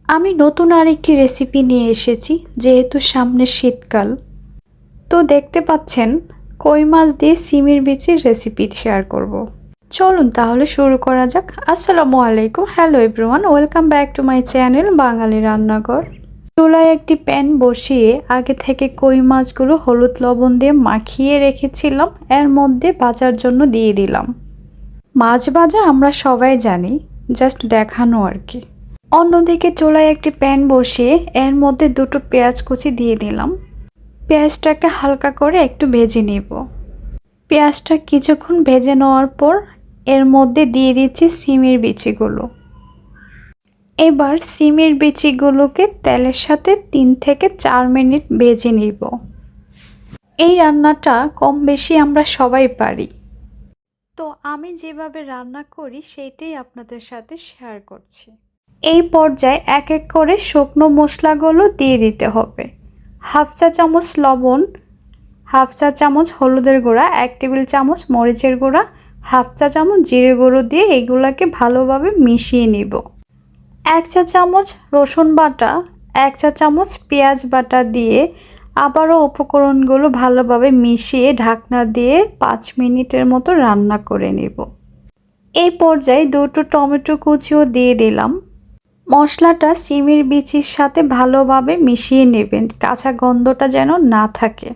আমি নতুন আরেকটি রেসিপি নিয়ে এসেছি যেহেতু সামনে শীতকাল। তো দেখতে পাচ্ছেন কই মাছ দিয়ে সিমের বিচির রেসিপি শেয়ার করব। চলুন তাহলে শুরু করা যাক। আসসালামু আলাইকুম, hello everyone, welcome back to my channel Bangali Rannaghar. চুলায় একটি প্যান বসিয়ে আগে থেকে কই মাছগুলো হলুদ লবণ দিয়ে মাখিয়ে রেখেছিলাম, এর মধ্যে ভাজার জন্য দিয়ে দিলাম। মাছ ভাজা আমরা সবাই জানি, জাস্ট দেখানো আর কি। অন্যদিকে চুলায় একটি প্যান বসিয়ে এর মধ্যে দুটো পেঁয়াজ কুচি দিয়ে দিলাম। পেঁয়াজটাকে হালকা করে একটু ভেজে নেব। পেঁয়াজটা কিছুক্ষণ ভেজে নেওয়ার পর এর মধ্যে দিয়ে দিচ্ছি সিমের বিচিগুলো। এবার সিমের বিচিগুলোকে তেলের সাথে 3 থেকে 4 মিনিট ভেজে নিব। এই রান্নাটা কম বেশি আমরা সবাই পারি, তো আমি যেভাবে রান্না করি সেটাই আপনাদের সাথে শেয়ার করছি। এই পর্যায়ে এক এক করে শুকনো মশলাগুলো দিয়ে দিতে হবে। হাফ চা চামচ লবণ, হাফ চা চামচ হলুদের গুঁড়া, 1 টেবিল চামচ মরিচের গুঁড়া, হাফ চা চামচ জিরে গুঁড়ো দিয়ে এগুলোকে ভালোভাবে মিশিয়ে নিব। 1 চা চামচ রসুন বাটা, 1 চা চামচ পেঁয়াজ বাটা দিয়ে আবারও উপকরণগুলো ভালোভাবে মিশিয়ে ঢাকনা দিয়ে 5 মিনিটের মতো রান্না করে নেব। এই পর্যায়ে দুটো টমেটো কুচিও দিয়ে দিলাম। মশলাটা সিমের বিচির সাথে ভালোভাবে মিশিয়ে নেবেন, কাঁচা গন্ধটা যেন না থাকে।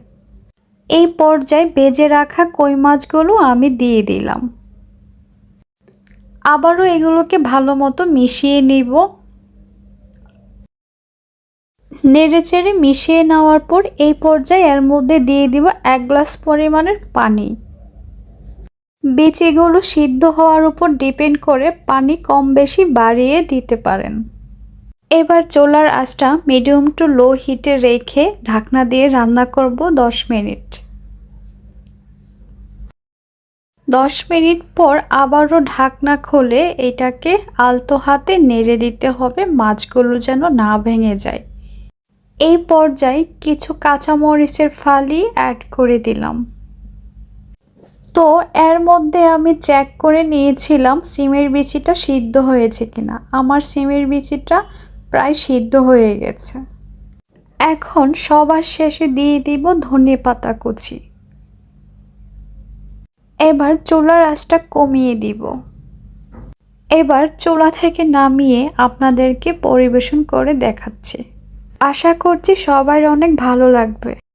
এই পর্যায়ে ভেজে রাখা কই মাছগুলো আমি দিয়ে দিলাম। আবারও এগুলোকে ভালো মতো মিশিয়ে নিব। নেড়েচেড়ে মিশিয়ে নেওয়ার পর এই পর্যায়ে এর মধ্যে দিয়ে দিব 1 গ্লাস পরিমাণের পানি। বিচিগুলো সিদ্ধ হওয়ার উপর ডিপেন্ড করে পানি কম বেশি বাড়িয়ে দিতে পারেন। এবার চুলার আঁচটা মিডিয়াম টু লো হিটে রেখে ঢাকনা দিয়ে রান্না করব 10 মিনিট। 10 মিনিট পর আবারও ঢাকনা খুলে এটাকে আলতো হাতে নেড়ে দিতে হবে, মাছগুলো যেন না ভেঙে যায়। এই পর্যায়ে কিছু কাঁচামরিচের ফালি অ্যাড করে দিলাম। তো এর মধ্যে আমি চেক করে নিয়েছিলাম সিমের বিচিটা সিদ্ধ হয়েছে কিনা। আমার সিমের বিচিটা প্রায় সিদ্ধ হয়ে গেছে। এখন সবার শেষে দিয়ে দিব ধনেপাতা কুচি। এবার চুলার আঁচটা কমিয়ে দিব। এবার চুলা থেকে নামিয়ে আপনাদেরকে পরিবেশন করে দেখাচ্ছি। আশা করছি সবার অনেক ভালো লাগবে।